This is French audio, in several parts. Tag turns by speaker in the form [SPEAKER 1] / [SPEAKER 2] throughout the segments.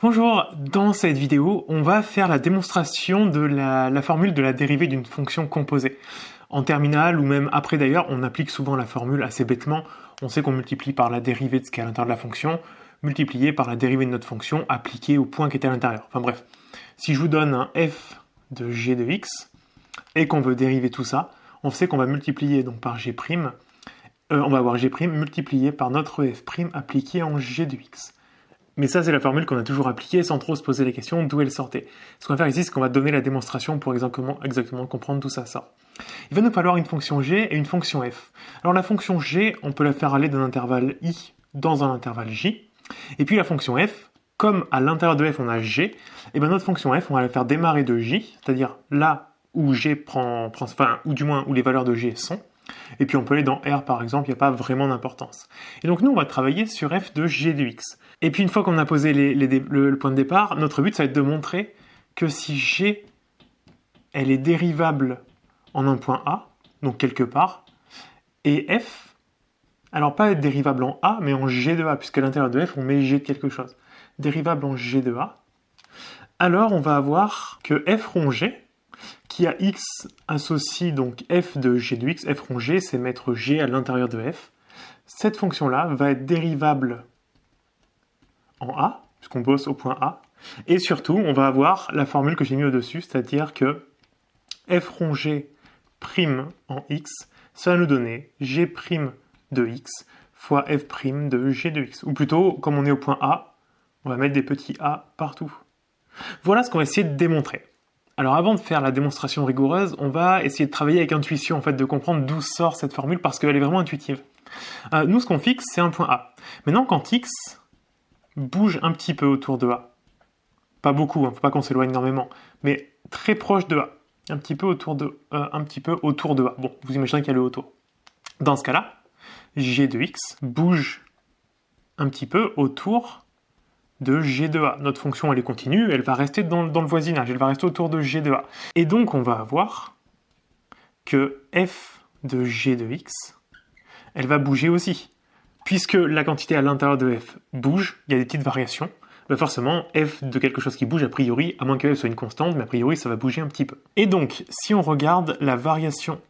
[SPEAKER 1] Bonjour, dans cette vidéo, on va faire la démonstration de la formule de la dérivée d'une fonction composée. En terminale ou même après d'ailleurs, on applique souvent la formule assez bêtement. On sait qu'on multiplie par la dérivée de ce qui est à l'intérieur de la fonction, multiplié par la dérivée de notre fonction appliquée au point qui est à l'intérieur. Enfin bref, si je vous donne un f de g de x et qu'on veut dériver tout ça, on sait qu'on va multiplier donc par g', on va avoir g' multiplié par notre f' appliqué en g de x. Mais ça, c'est la formule qu'on a toujours appliquée sans trop se poser la question d'où elle sortait. Ce qu'on va faire ici, c'est qu'on va donner la démonstration pour exactement comprendre d'où ça sort. Il va nous falloir une fonction g et une fonction f. Alors la fonction g, on peut la faire aller d'un intervalle i dans un intervalle j. Et puis la fonction f, comme à l'intérieur de f on a g, et bien notre fonction f, on va la faire démarrer de j, c'est-à-dire là où g prend, ou du moins où les valeurs de g sont. Et puis on peut aller dans R par exemple, il n'y a pas vraiment d'importance. Et donc nous on va travailler sur f de g de x. Et puis une fois qu'on a posé le point de départ, notre but ça va être de montrer que si g elle est dérivable en un point A, donc quelque part, et f, alors pas être dérivable en A, mais en g de A, puisqu'à l'intérieur de f on met g de quelque chose, dérivable en g de A, alors on va avoir que f rond g, qui a x associe donc f de g de x, f rond g, c'est mettre g à l'intérieur de f. Cette fonction-là va être dérivable en A, puisqu'on bosse au point A. Et surtout, on va avoir la formule que j'ai mis au-dessus, c'est-à-dire que f rond g' en x, ça va nous donner g' de x fois f' de g de x. Ou plutôt, comme on est au point A, on va mettre des petits a partout. Voilà ce qu'on va essayer de démontrer. Alors avant de faire la démonstration rigoureuse, on va essayer de travailler avec intuition, en fait, de comprendre d'où sort cette formule, parce qu'elle est vraiment intuitive. Nous, ce qu'on fixe, c'est un point A. Maintenant, quand x bouge un petit peu autour de A, pas beaucoup, faut pas qu'on s'éloigne énormément, mais très proche de A, un petit peu autour de A. Bon, vous imaginez qu'il y a le autour. Dans ce cas-là, g de x bouge un petit peu autour de g de a. Notre fonction, elle est continue, elle va rester dans le voisinage, elle va rester autour de g de a. Et donc, on va avoir que f de g de x, elle va bouger aussi. Puisque la quantité à l'intérieur de f bouge, il y a des petites variations, ben forcément, f de quelque chose qui bouge, a priori, à moins que f soit une constante, mais a priori, ça va bouger un petit peu. Et donc, si on regarde la variation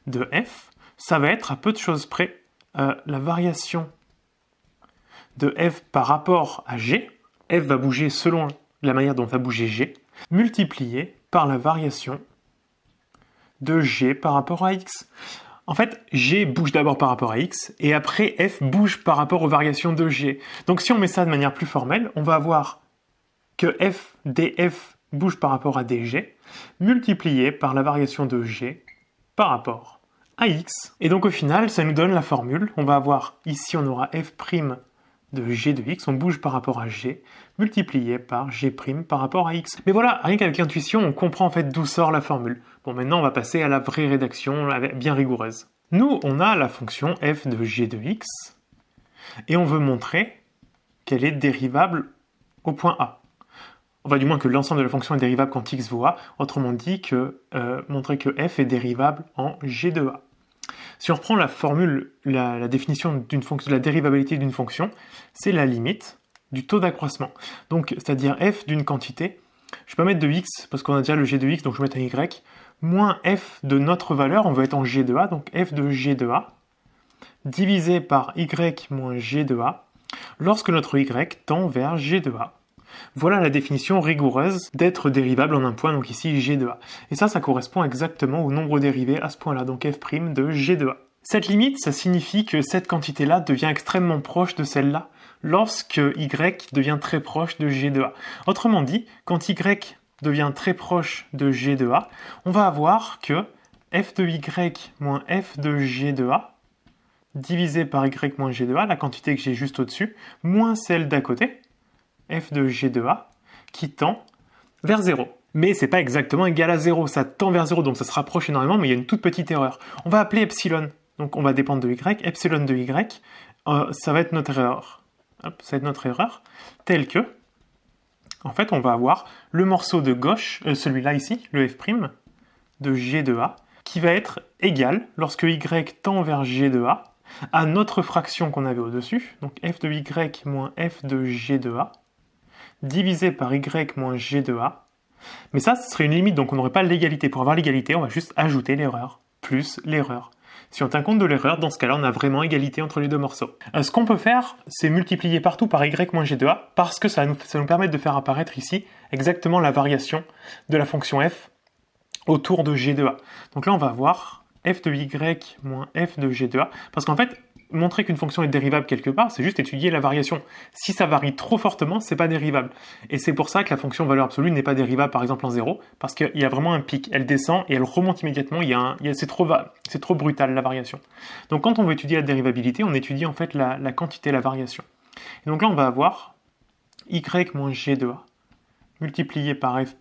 [SPEAKER 1] de f, ça va être à peu de choses près la variation de f par rapport à g, f va bouger selon la manière dont va bouger g, multiplié par la variation de g par rapport à x. En fait, g bouge d'abord par rapport à x, et après f bouge par rapport aux variations de g. Donc si on met ça de manière plus formelle, on va avoir que f df bouge par rapport à dg, multiplié par la variation de g par rapport à x. Et donc au final, ça nous donne la formule. On va avoir, ici on aura f' de g de x, on bouge par rapport à g, multiplié par g' par rapport à x. Mais voilà, rien qu'avec l'intuition, on comprend en fait d'où sort la formule. Bon, maintenant on va passer à la vraie rédaction, bien rigoureuse. Nous, on a la fonction f de g de x, et on veut montrer qu'elle est dérivable au point A. Enfin, du moins que l'ensemble de la fonction est dérivable quand x vaut a, autrement dit que montrer que f est dérivable en g de a. Si on reprend la formule, la définition d'une fonction, de la dérivabilité d'une fonction, c'est la limite du taux d'accroissement. Donc, c'est-à-dire f d'une quantité, je peux mettre de x, parce qu'on a déjà le g de x, donc je vais mettre un y, moins f de notre valeur, on veut être en g de a, donc f de g de a, divisé par y moins g de a, lorsque notre y tend vers g de a. Voilà la définition rigoureuse d'être dérivable en un point, donc ici g de a. Et ça correspond exactement au nombre dérivé à ce point-là, donc f' de g de a. Cette limite, ça signifie que cette quantité-là devient extrêmement proche de celle-là, lorsque y devient très proche de g de a. Autrement dit, quand y devient très proche de g de a, on va avoir que f de y moins f de g de a, divisé par y moins g de a, la quantité que j'ai juste au-dessus, moins celle d'à côté, f de g de a, qui tend vers 0. Mais c'est pas exactement égal à 0, ça tend vers 0, donc ça se rapproche énormément, mais il y a une toute petite erreur. On va appeler epsilon, donc on va dépendre de y, epsilon de y, ça va être notre erreur. Hop, ça va être notre erreur, telle que, en fait, on va avoir le morceau de gauche, celui-là ici, le f' de g de a, qui va être égal, lorsque y tend vers g de a, à notre fraction qu'on avait au-dessus, donc f de y moins f de g de a, divisé par y moins g de a. Mais ça, ce serait une limite, donc on n'aurait pas l'égalité. Pour avoir l'égalité, on va juste ajouter l'erreur, plus l'erreur. Si on tient compte de l'erreur, dans ce cas-là, on a vraiment égalité entre les deux morceaux. Ce qu'on peut faire, c'est multiplier partout par y moins g de a, parce que ça va nous permettre de faire apparaître ici exactement la variation de la fonction f autour de g de a. Donc là, on va avoir f de y moins f de g de a, parce qu'en fait, montrer qu'une fonction est dérivable quelque part, c'est juste étudier la variation. Si ça varie trop fortement, c'est pas dérivable. Et c'est pour ça que la fonction valeur absolue n'est pas dérivable, par exemple en 0, parce qu'il y a vraiment un pic. Elle descend et elle remonte immédiatement. C'est trop brutal, la variation. Donc quand on veut étudier la dérivabilité, on étudie en fait la quantité, la variation. Et donc là, on va avoir y moins g de a multiplié par f'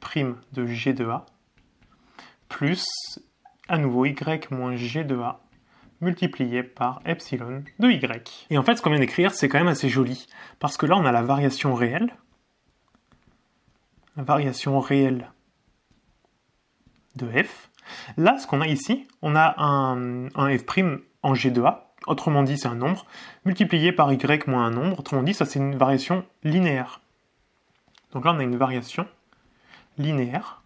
[SPEAKER 1] de g de a plus, à nouveau, y moins g de a multiplié par epsilon de y. Et en fait, ce qu'on vient d'écrire, c'est quand même assez joli, parce que là, on a la variation réelle de f. Là, ce qu'on a ici, on a un f' en g de a, autrement dit, c'est un nombre, multiplié par y moins un nombre, autrement dit, ça c'est une variation linéaire. Donc là, on a une variation linéaire.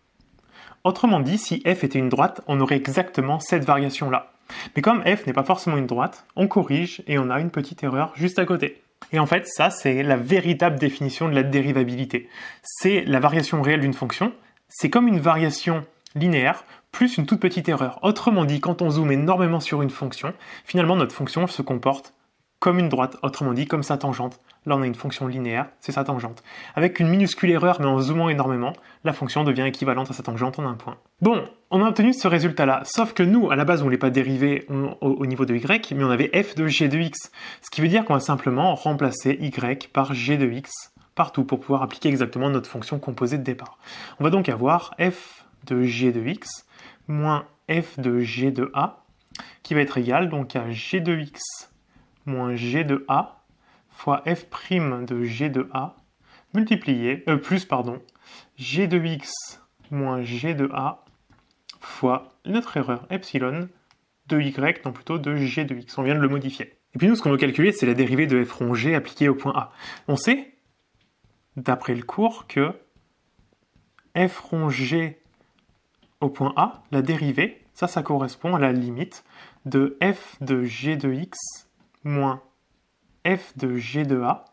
[SPEAKER 1] Autrement dit, si f était une droite, on aurait exactement cette variation-là. Mais comme f n'est pas forcément une droite, on corrige et on a une petite erreur juste à côté. Et en fait, ça, c'est la véritable définition de la dérivabilité. C'est la variation réelle d'une fonction, c'est comme une variation linéaire plus une toute petite erreur. Autrement dit, quand on zoome énormément sur une fonction, finalement, notre fonction se comporte comme une droite, autrement dit, comme sa tangente. Là, on a une fonction linéaire, c'est sa tangente. Avec une minuscule erreur, mais en zoomant énormément, la fonction devient équivalente à sa tangente en un point. Bon, on a obtenu ce résultat-là, sauf que nous, à la base, on ne voulait pas dériver au niveau de y, mais on avait f de g de x, ce qui veut dire qu'on va simplement remplacer y par g de x partout pour pouvoir appliquer exactement notre fonction composée de départ. On va donc avoir f de g de x moins f de g de a, qui va être égal donc à g de x moins g de a fois f' de g de a multiplié, g de x moins g de a fois notre erreur epsilon de y, non plutôt de g de x. On vient de le modifier. Et puis nous, ce qu'on veut calculer, c'est la dérivée de f rond g appliquée au point A. On sait, d'après le cours, que f rond g au point A, la dérivée, ça correspond à la limite de f de g de x moins f de g de a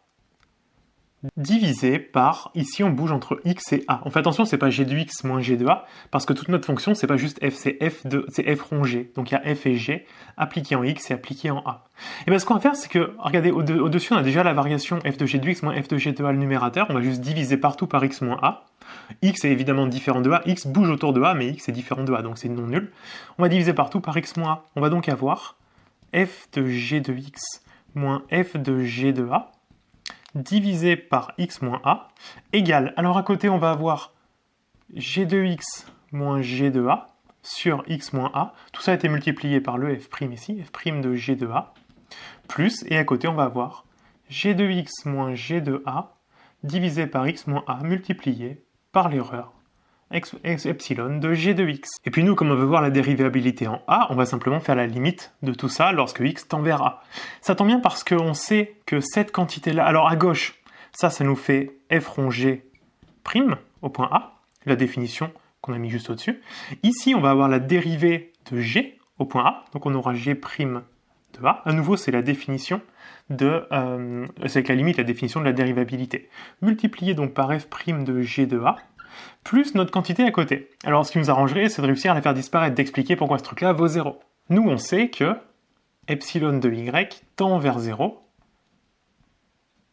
[SPEAKER 1] divisé par, ici on bouge entre x et a. On fait attention, c'est pas g de x moins g de a, parce que toute notre fonction, c'est pas juste f, c'est f rond g. Donc il y a f et g appliqués en x et appliqués en a. Et bien ce qu'on va faire, c'est que, regardez, au-dessus on a déjà la variation f de g de x moins f de g de a, le numérateur, on va juste diviser partout par x moins a. X est évidemment différent de a, x bouge autour de a, mais x est différent de a, donc c'est non nul. On va diviser partout par x moins a. On va donc avoir f de g de x moins f de g de a divisé par x moins a égale, alors à côté on va avoir g de x moins g de a sur x moins a, tout ça a été multiplié par le f' ici, f' de g de a, plus, et à côté on va avoir g de x moins g de a divisé par x moins a multiplié par l'erreur epsilon de g de x. Et puis nous, comme on veut voir la dérivabilité en a, on va simplement faire la limite de tout ça lorsque x tend vers a. Ça tombe bien parce qu'on sait que cette quantité-là, alors à gauche, ça nous fait f rond g prime au point a, la définition qu'on a mis juste au-dessus. Ici, on va avoir la dérivée de g au point a, donc on aura g prime de a. À nouveau, c'est la définition c'est avec la limite, la définition de la dérivabilité. Multiplié donc par f' de g de a, plus notre quantité à côté. Alors ce qui nous arrangerait, c'est de réussir à la faire disparaître, d'expliquer pourquoi ce truc-là vaut 0. Nous, on sait que epsilon de y tend vers 0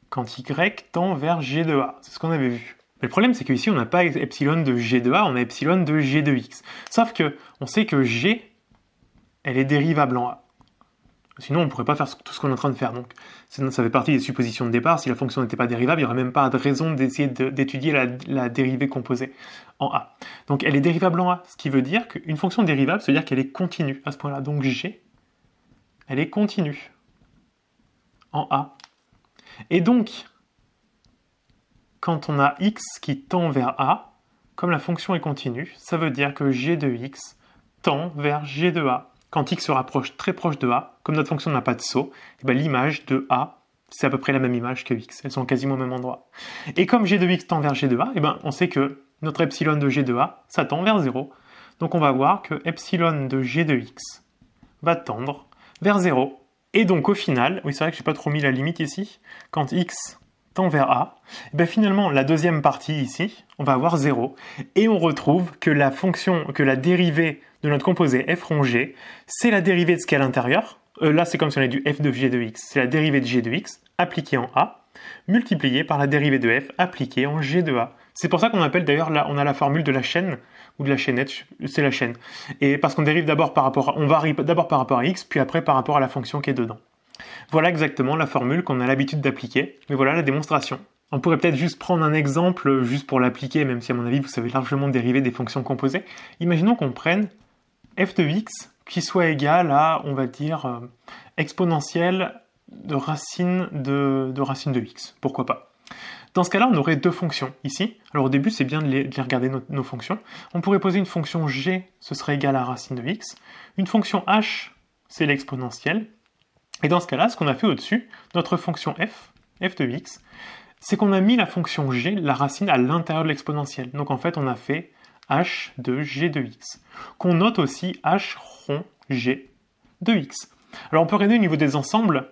[SPEAKER 1] quand y tend vers g de a. C'est ce qu'on avait vu. Mais le problème, c'est qu'ici, on n'a pas epsilon de g de a, on a epsilon de g de x. Sauf que on sait que g, elle est dérivable en a. Sinon, on ne pourrait pas faire tout ce qu'on est en train de faire. Donc, ça fait partie des suppositions de départ. Si la fonction n'était pas dérivable, il n'y aurait même pas de raison d'essayer d'étudier la dérivée composée en a. Donc, elle est dérivable en a, ce qui veut dire qu'une fonction dérivable, ça veut dire qu'elle est continue à ce point-là. Donc, g, elle est continue en a. Et donc, quand on a x qui tend vers a, comme la fonction est continue, ça veut dire que g de x tend vers g de a. Quand x se rapproche très proche de a, comme notre fonction n'a pas de saut, l'image de a c'est à peu près la même image que x, elles sont quasiment au même endroit. Et comme g de x tend vers g de a, eh ben, on sait que notre epsilon de g de a, ça tend vers 0. Donc on va voir que epsilon de g de x va tendre vers 0. Et donc au final, oui c'est vrai que je n'ai pas trop mis la limite ici, quand x tend vers a, eh ben, finalement la deuxième partie ici, on va avoir 0. Et on retrouve que la fonction, que la dérivée de notre composé f rond g, c'est la dérivée de ce qu'il y a à l'intérieur. Là, c'est comme si on avait du f de g de x. C'est la dérivée de g de x appliquée en a, multipliée par la dérivée de f appliquée en g de a. C'est pour ça qu'on appelle d'ailleurs, là, on a la formule de la chaîne, ou de la chaînette, c'est la chaîne. Et parce qu'on dérive d'abord par rapport, on varie d'abord par rapport à x, puis après par rapport à la fonction qui est dedans. Voilà exactement la formule qu'on a l'habitude d'appliquer, mais voilà la démonstration. On pourrait peut-être juste prendre un exemple, juste pour l'appliquer, même si à mon avis vous savez largement dériver des fonctions composées. Imaginons qu'on prenne f de x qui soit égal à, on va dire, exponentielle de racine de x. Pourquoi pas. Dans ce cas-là, on aurait deux fonctions ici. Alors au début, c'est bien de les regarder nos fonctions. On pourrait poser une fonction g, ce serait égal à racine de x. Une fonction h, c'est l'exponentielle. Et dans ce cas-là, ce qu'on a fait au-dessus, notre fonction f de x, c'est qu'on a mis la fonction g, la racine, à l'intérieur de l'exponentielle. Donc en fait, on a fait h de g de x, qu'on note aussi h rond g de x. Alors on peut regarder au niveau des ensembles,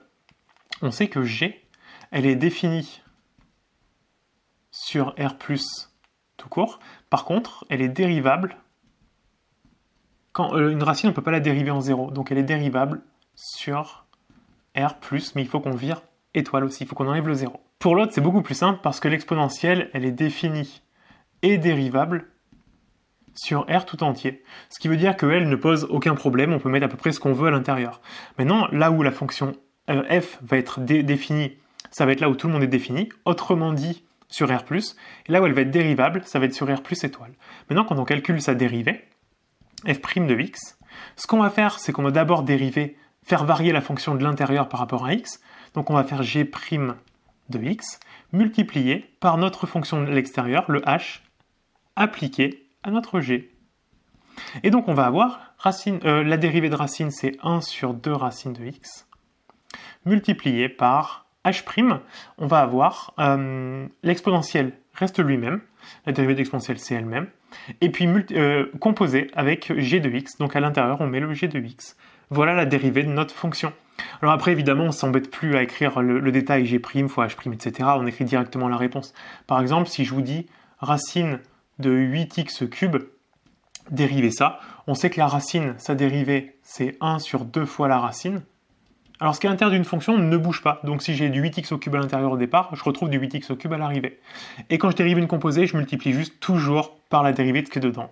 [SPEAKER 1] on sait que g, elle est définie sur R plus tout court. Par contre, elle est dérivable quand une racine, on ne peut pas la dériver en 0. Donc elle est dérivable sur R plus, mais il faut qu'on vire étoile aussi, il faut qu'on enlève le 0. Pour l'autre, c'est beaucoup plus simple parce que l'exponentielle, elle est définie et dérivable sur R tout entier. Ce qui veut dire qu'elle ne pose aucun problème, on peut mettre à peu près ce qu'on veut à l'intérieur. Maintenant, là où la fonction f va être définie, ça va être là où tout le monde est défini, autrement dit sur R+, et là où elle va être dérivable, ça va être sur R plus étoile. Maintenant, quand on calcule sa dérivée, f' de x, ce qu'on va faire, c'est qu'on va d'abord dériver, faire varier la fonction de l'intérieur par rapport à x, donc on va faire g' de x, multiplié par notre fonction de l'extérieur, le h, appliqué à notre g. Et donc on va avoir la dérivée de racine, c'est 1 sur 2 racines de x, multiplié par h', on va avoir l'exponentielle reste lui-même, la dérivée d'exponentielle c'est elle-même, et puis composé avec g de x, donc à l'intérieur on met le g de x. Voilà la dérivée de notre fonction. Alors après évidemment on ne s'embête plus à écrire le détail g' fois h', etc. On écrit directement la réponse. Par exemple si je vous dis racine de 8x3, dériver ça, on sait que la racine, sa dérivée, c'est 1 sur 2 fois la racine. Alors ce qui est à l'intérieur d'une fonction ne bouge pas, donc si j'ai du 8x3 à l'intérieur au départ, je retrouve du 8x3 à l'arrivée. Et quand je dérive une composée, je multiplie juste toujours par la dérivée de ce qui est dedans.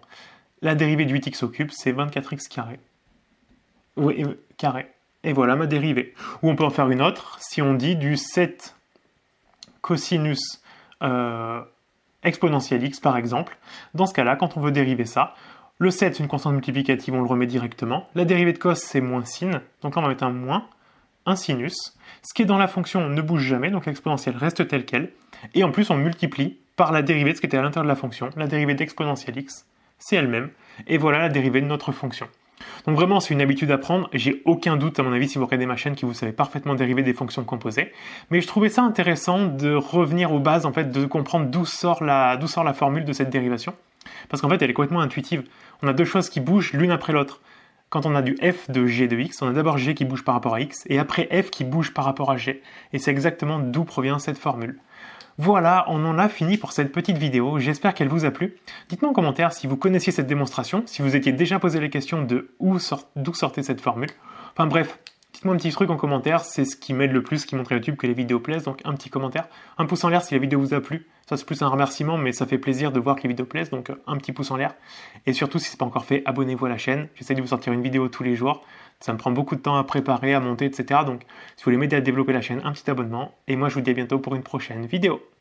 [SPEAKER 1] La dérivée du 8x3, c'est 24x carré. Oui, carré. Et voilà ma dérivée. Ou on peut en faire une autre, si on dit du 7 cosinus exponentielle x par exemple. Dans ce cas-là, quand on veut dériver ça, le 7 c'est une constante multiplicative, on le remet directement. La dérivée de cos c'est moins sin, donc là on va mettre un moins, un sinus. Ce qui est dans la fonction ne bouge jamais, donc l'exponentielle reste telle qu'elle. Et en plus on multiplie par la dérivée de ce qui était à l'intérieur de la fonction. La dérivée d'exponentielle x, c'est elle-même. Et voilà la dérivée de notre fonction. Donc vraiment c'est une habitude à prendre, j'ai aucun doute à mon avis si vous regardez ma chaîne que vous savez parfaitement dériver des fonctions composées, mais je trouvais ça intéressant de revenir aux bases en fait, de comprendre d'où sort la formule de cette dérivation, parce qu'en fait elle est complètement intuitive. On a deux choses qui bougent l'une après l'autre. Quand on a du f de g de x, on a d'abord g qui bouge par rapport à x, et après f qui bouge par rapport à g, et c'est exactement d'où provient cette formule. Voilà, on en a fini pour cette petite vidéo, j'espère qu'elle vous a plu. Dites-moi en commentaire si vous connaissiez cette démonstration, si vous étiez déjà posé les questions de d'où sortait cette formule. Enfin bref, dites-moi un petit truc en commentaire, c'est ce qui m'aide le plus, qui montre à YouTube que les vidéos plaisent, donc un petit commentaire, un pouce en l'air si la vidéo vous a plu. Ça c'est plus un remerciement, mais ça fait plaisir de voir que les vidéos plaisent, donc un petit pouce en l'air. Et surtout, si ce n'est pas encore fait, abonnez-vous à la chaîne, j'essaie de vous sortir une vidéo tous les jours. Ça me prend beaucoup de temps à préparer, à monter, etc. Donc si vous voulez m'aider à développer la chaîne, un petit abonnement. Et moi je vous dis à bientôt pour une prochaine vidéo.